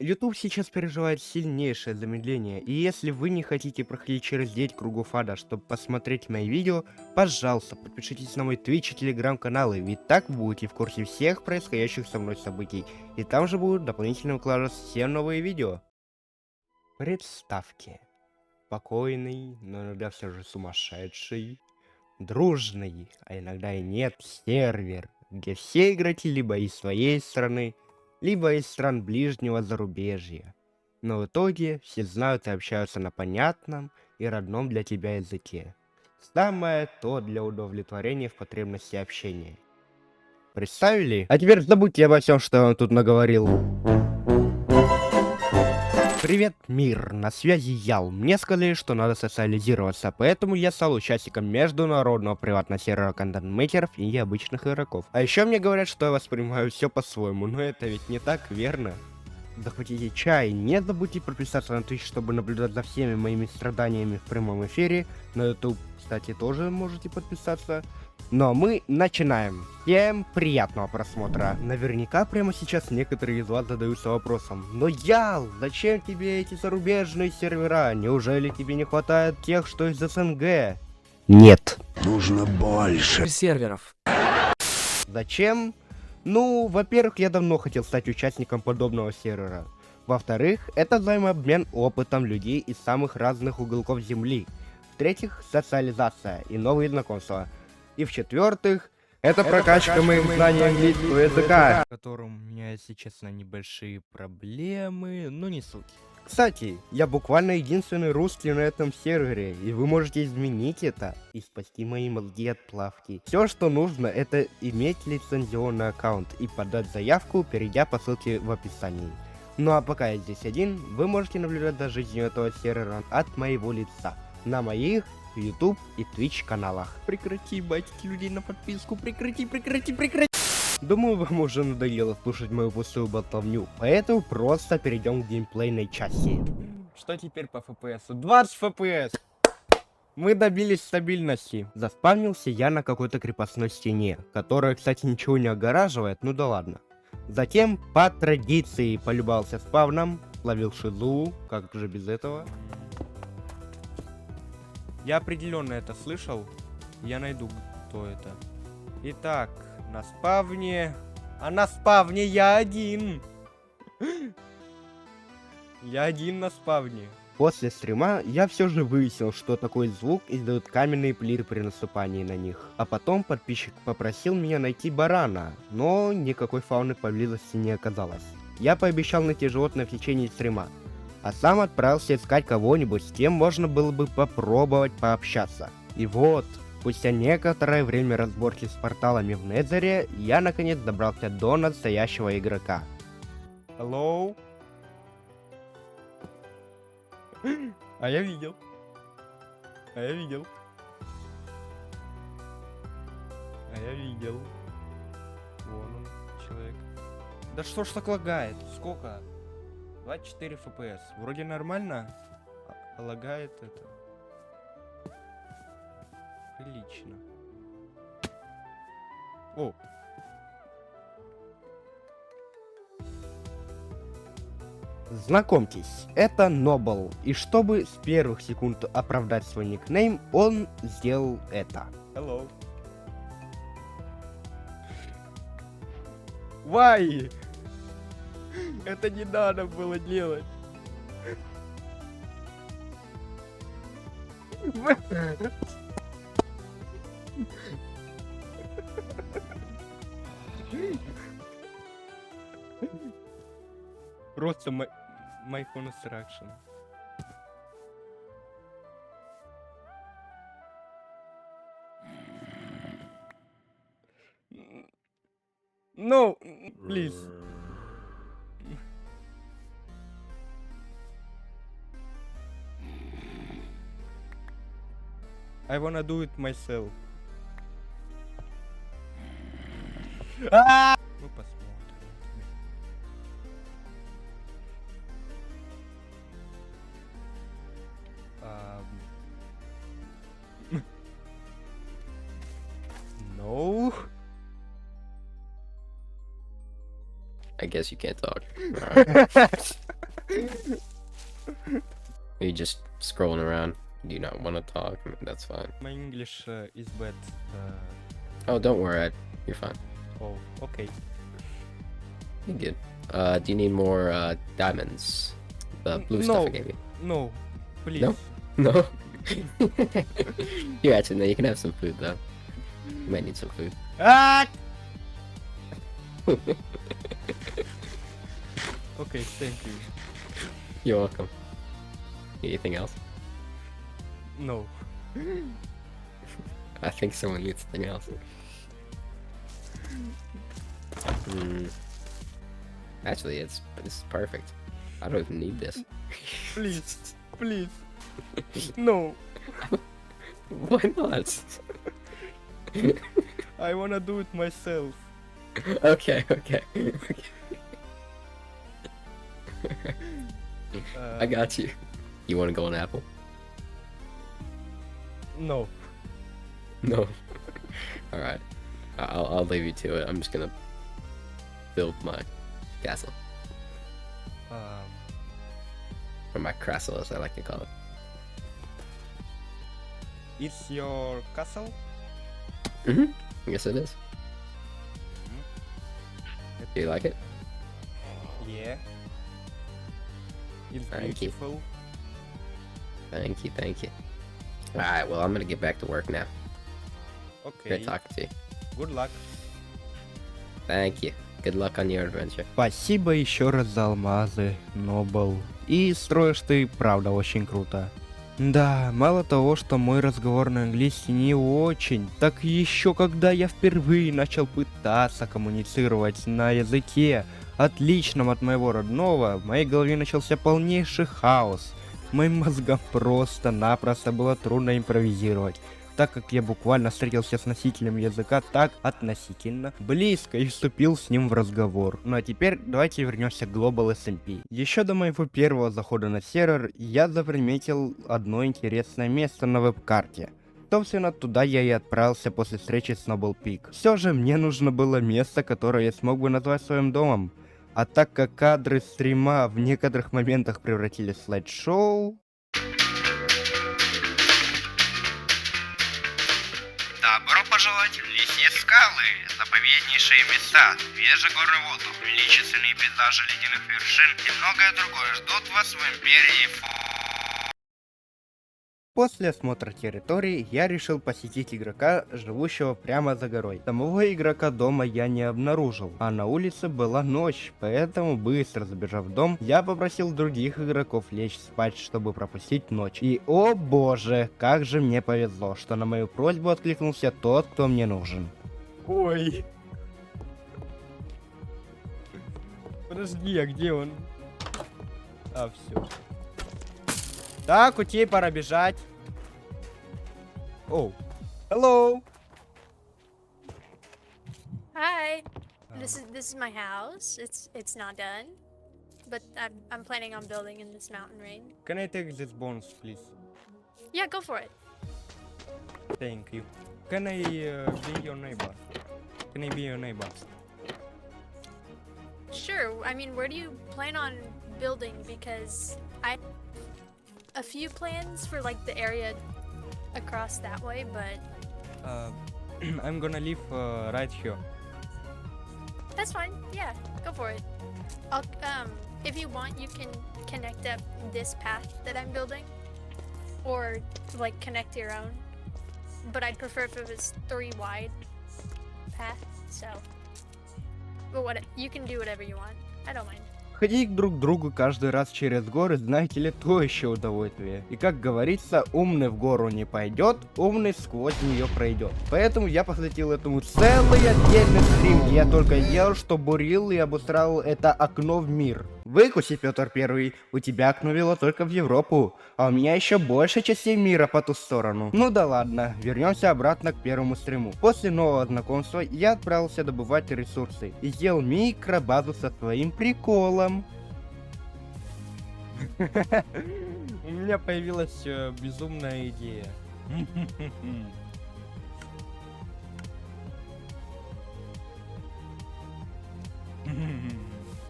YouTube сейчас переживает сильнейшее замедление, и если вы не хотите проходить через 9 кругов ада, чтобы посмотреть мои видео, пожалуйста, подпишитесь на мой Twitch и Telegram-каналы, ведь так вы будете в курсе всех происходящих со мной событий, и там же будут дополнительно выкладываться все новые видео. Представьте, спокойный, но иногда все же сумасшедший, дружный, а иногда и нет, сервер, где все игроки либо из своей страны, либо из стран ближнего зарубежья. Но в итоге все знают и общаются на понятном и родном для тебя языке. Самое то для удовлетворения в потребности общения. Представили? А теперь забудьте обо всем, что я вам тут наговорил. Привет, мир, на связи Ял. Мне сказали, что надо социализироваться, поэтому я стал участником международного приватного сервера контент-мейкеров и обычных игроков. А еще мне говорят, что я воспринимаю все по-своему, но это ведь не так, верно? Захватите чай, не забудьте подписаться на Twitch, чтобы наблюдать за всеми моими страданиями в прямом эфире. На YouTube, кстати, тоже можете подписаться. Но мы начинаем. Всем приятного просмотра. Наверняка прямо сейчас некоторые из вас задаются вопросом: но Ял, зачем тебе эти зарубежные сервера? Неужели тебе не хватает тех, что из СНГ? Нет. Нужно больше серверов. Зачем? Ну, во-первых, я давно хотел стать участником подобного сервера. Во-вторых, это взаимообмен опытом людей из самых разных уголков Земли. В-третьих, социализация и новые знакомства. И в-четвертых, это прокачка моих знаний английского языка, в котором у меня, если честно, небольшие проблемы, но не суть. Кстати, я буквально единственный русский на этом сервере, и вы можете изменить это и спасти мои мозги от плавки. Все, что нужно, это иметь лицензионный аккаунт и подать заявку, перейдя по ссылке в описании. Ну а пока я здесь один, вы можете наблюдать за жизнью этого сервера от моего лица, на моих YouTube и Twitch каналах. Прекрати байтить людей на подписку, прекрати. Думаю, вам уже надоело слушать мою пустую болтовню, поэтому просто перейдем к геймплейной части. Что теперь по FPS? 20 FPS! Мы добились стабильности. Заспавнился я на какой-то крепостной стене, которая, кстати, ничего не огораживает, ну да ладно. Затем, по традиции, полюбался спавном, ловил шизу, как же без этого. Я определенно это слышал. Я найду, кто это. Итак, на спавне. А на спавне я один. Я один на спавне. После стрима я все же выяснил, что такой звук издают каменные плиты при наступании на них. А потом подписчик попросил меня найти барана, но никакой фауны поблизости не оказалось. Я пообещал найти животное в течение стрима, а сам отправился искать кого-нибудь, с кем можно было бы попробовать пообщаться. И вот, спустя некоторое время разборки с порталами в Незере, я наконец добрался до настоящего игрока. Hello? А я видел. Вон он, человек. Да что ж так лагает? Сколько? 24 FPS. Вроде нормально, а лагает это. Прилично. О! Знакомьтесь, это Нобл. И чтобы с первых секунд оправдать свой никнейм, он сделал это. Hello. Why? Это не надо было делать. Просто my phone instruction. No, please. I wanna do it myself. Ну посмотрим. No. I guess you can't talk. Are you just scrolling around? Do you not want to talk? I mean, that's fine. My English is bad. Oh, don't worry. You're fine. Oh, okay. You're good. Do you need more diamonds? The blue stuff I gave you. No, please. No? No? You actually, no, you can have some food though. You might need some food. Ah! Okay, thank you. You're welcome. Anything else? No. I think someone needs something else. Hmm. Actually, this is perfect. I don't even need this. Please, please. No, Why not? I wanna do it myself. Okay. I got you. You want to go on Apple? No. No. All right. I'll leave you to it. I'm just gonna build my castle, or my castle, as I like to call it. It's your castle? Yes, it is. Do you like it? Yeah. It's Thank you. beautiful. Thank you. All right. Well, I'm gonna get back to work now. Okay. Great talking to you. Good luck. Thank you. Good luck on your adventure. Спасибо еще раз за алмазы, Нобл. И строишь ты, правда, очень круто. Да, мало того, что мой разговор на английский не очень, так еще когда я впервые начал пытаться коммуницировать на языке, отличном от моего родного, в моей голове начался полнейший хаос. Моим мозгам просто-напросто было трудно импровизировать, так как я буквально встретился с носителем языка так относительно близко и вступил с ним в разговор. Ну а теперь давайте вернемся к Global SMP. Еще до моего первого захода на сервер я заприметил одно интересное место на веб-карте. Собственно, туда я и отправился после встречи с Noble Peak. Все же мне нужно было место, которое я смог бы назвать своим домом. А так как кадры стрима в некоторых моментах превратились в слайд-шоу... Добро пожаловать в лесные скалы, заповеднейшие места, свежий горный воздух, величественные пейзажи ледяных вершин и многое другое ждут вас в империи После осмотра территории я решил посетить игрока, живущего прямо за горой. Самого игрока дома я не обнаружил, а на улице была ночь, поэтому быстро забежав в дом, я попросил других игроков лечь спать, чтобы пропустить ночь. И о боже, как же мне повезло, что на мою просьбу откликнулся тот, кто мне нужен. Ой. Подожди, а где он? А, все. Так, утей, пора бежать. Оу. Hello. Hi. This is my house. It's not done, but I'm planning on building in this mountain range. Can I take this bonus, please? Yeah, go for it. Thank you. Can I be your neighbor? Can I be your neighbor? Sure. I mean, where do you plan on building? Because I a few plans for like the area across that way, but I'm gonna live right here. that's fine. Yeah, go for it. I'll if you want, you can connect up this path that I'm building, or like connect your own. But I'd prefer if it was 3 wide path. So, but what you can do whatever you want. I don't mind. Ходить друг к другу каждый раз через горы, знаете ли, то еще удовольствие. И как говорится, умный в гору не пойдет, умный сквозь нее пройдет. Поэтому я посвятил этому целый отдельный стрим, где я только делал, что бурил и обустраивал это окно в мир. Выкуси, Петр Первый, у тебя окно вело только в Европу, а у меня еще больше частей мира по ту сторону. Ну да ладно, вернемся обратно к первому стриму. После нового знакомства я отправился добывать ресурсы и сделал микробазу со своим приколом. У меня появилась безумная идея.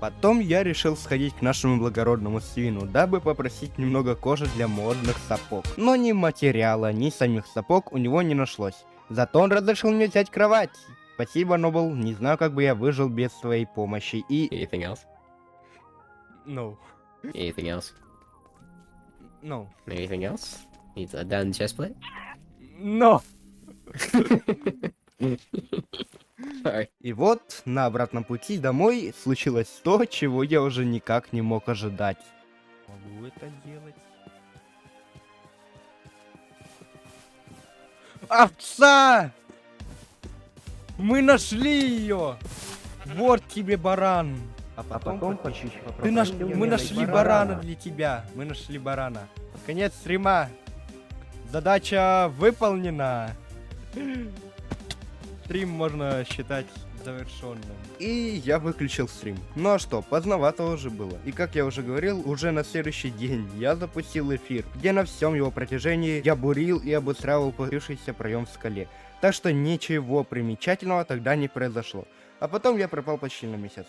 Потом я решил сходить к нашему благородному свину, дабы попросить немного кожи для модных сапог. Но ни материала, ни самих сапог у него не нашлось. Зато он разрешил мне взять кровать. Спасибо, Нобл, не знаю, как бы я выжил без твоей помощи и... Anything else? No. Anything else? No. Anything else? Needs a down chest plate? No. Sorry. И вот, на обратном пути домой случилось то, чего я уже никак не мог ожидать. Могу это делать? Овца! Мы нашли ее! Вот тебе баран! А потом мы нашли барана для тебя. Мы нашли барана. Конец стрима. Задача выполнена. Стрим можно считать завершенным. И я выключил стрим. Ну а что, поздновато уже было. И как я уже говорил, уже на следующий день я запустил эфир, где на всем его протяжении я бурил и обустраивал появившийся проем в скале. Так что ничего примечательного тогда не произошло. А потом я пропал почти на месяц.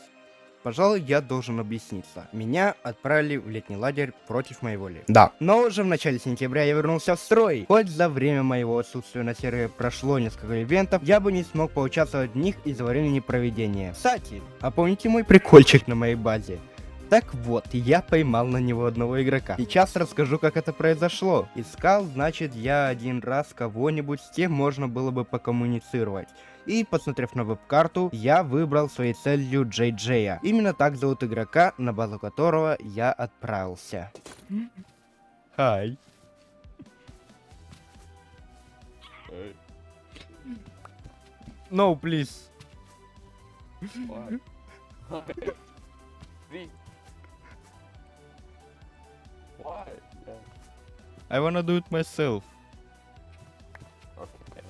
Пожалуй, я должен объясниться. Меня отправили в летний лагерь против моей воли. Да. Но уже в начале сентября я вернулся в строй. Хоть за время моего отсутствия на сервере прошло несколько ивентов, я бы не смог поучаствовать в них из-за времени проведения. Кстати, а помните мой прикольчик на моей базе? Так вот, я поймал на него одного игрока. Сейчас расскажу, как это произошло. Искал, значит, я один раз кого-нибудь, с кем можно было бы покоммуницировать. И, посмотрев на веб-карту, я выбрал своей целью Джей Джея. Именно так зовут игрока, на базу которого я отправился. Хай. No, please. Why? Why? Yeah. I wanna do it myself. Okay.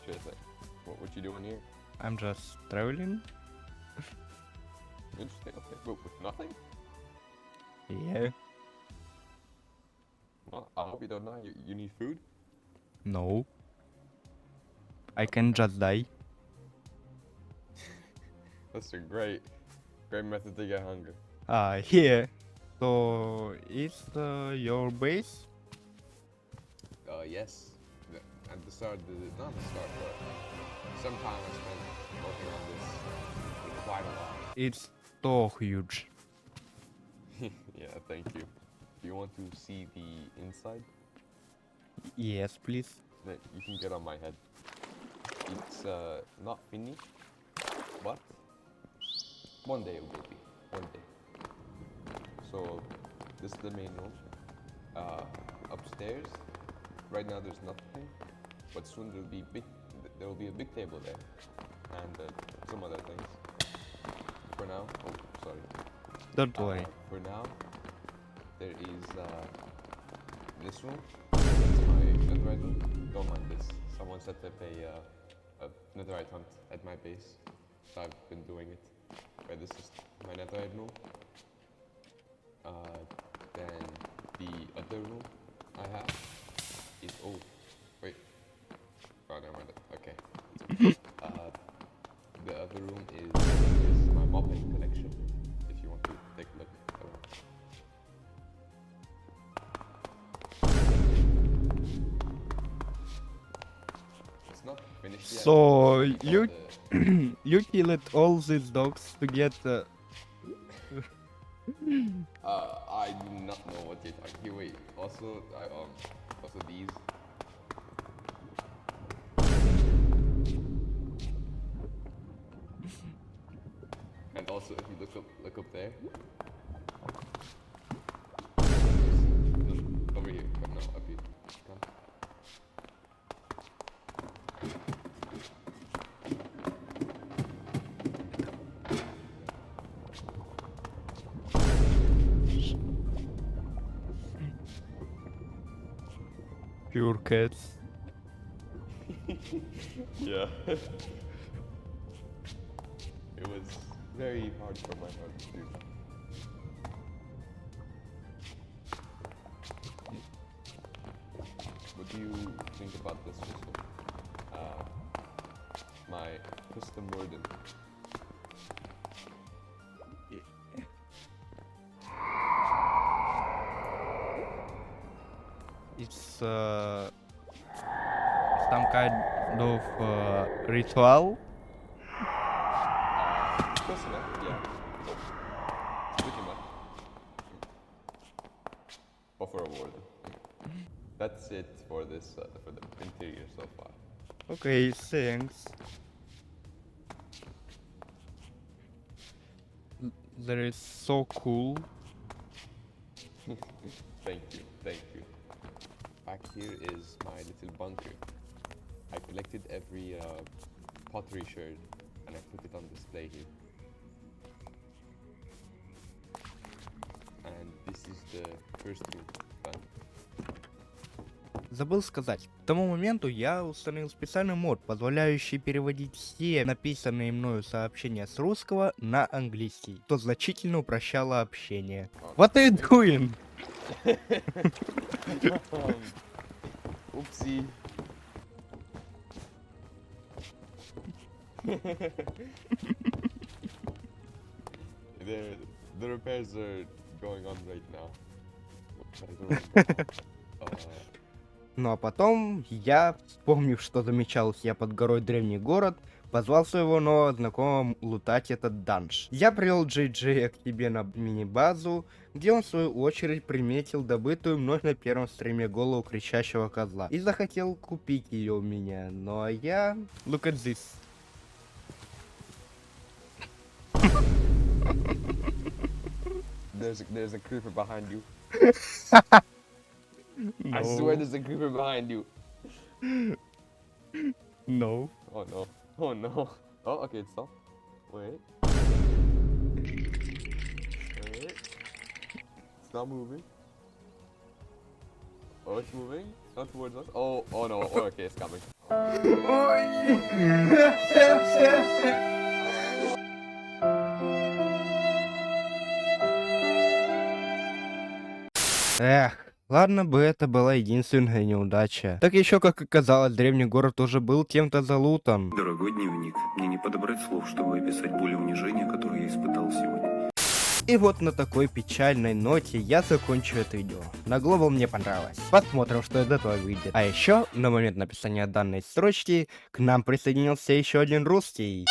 Seriously. What you doing here? I'm just traveling. Interesting. Okay. With nothing? Yeah. Well, I hope you don't know. You need food? No. I can just die. That's a great method to get hunger. Here. So, is your base? Yes. At the start, not the start, but sometime I spent working on this for quite a while. It's so huge. Yeah, thank you. Do you want to see the inside? Yes, please. Then you can get on my head. It's not finished, but one day it will be. One day. So this is the main room. Upstairs, right now there's nothing, but soon there will be a big table there, and some other things. For now, oh sorry. Don't worry. For now, there is this room. It's my netherite room. Don't mind this. Someone set up a netherite hunt at my base, so I've been doing it. Right, this is my netherite room. Then the other room I have is wait. Oh, never mind. Okay. The other room is my mopping collection. If you want to take a look around. It's not finished yet. So, It's you all the- you killed all these dogs to get I do not know what you're talking. Here, wait. Also, also these. And also, if you look up there. Look over here. No, up here. Come. pure cats. Yeah. It was very hard for my heart to do. What do you think about this system? My custom warden. it's some kind of ritual. Close enough, yeah. Pretty much. Offer award. That's it for this, for the interior so far. Okay, thanks. That is so cool. Thank you, thank you. Back here is my little bunker. I collected every pottery sherd and I put it on display here. And this is the first room done. Забыл сказать, к тому моменту я установил специальный мод, позволяющий переводить все написанные мною сообщения с русского на английский, что значительно упрощало общение. What are you doing? Oopsie. The repairs are going on right now. Ну а потом я, вспомнив, что замечал я под горой древний город, позвал своего нового знакомого лутать этот данж. Я привел Джей Джея к себе на мини-базу, где он в свою очередь приметил добытую мной на первом стриме голову кричащего козла и захотел купить ее у меня, но я... Look at this. There's a creeper behind you. I swear there's a creeper behind you. No. Oh no. Oh no. Oh, okay, it's stopped. Wait. Wait. It's not moving. Oh, it's moving. It's not towards us. Oh, oh no. Oh, okay, it's coming. Эх, ладно бы это была единственная неудача. Так еще, как оказалось, древний город уже был кем-то залутан. Дорогой дневник, мне не подобрать слов, чтобы описать боль и унижение, которое я испытал сегодня. И вот на такой печальной ноте я закончу это видео. На Global мне понравилось. Посмотрим, что из этого выйдет. А еще, на момент написания данной строчки, к нам присоединился еще один русский.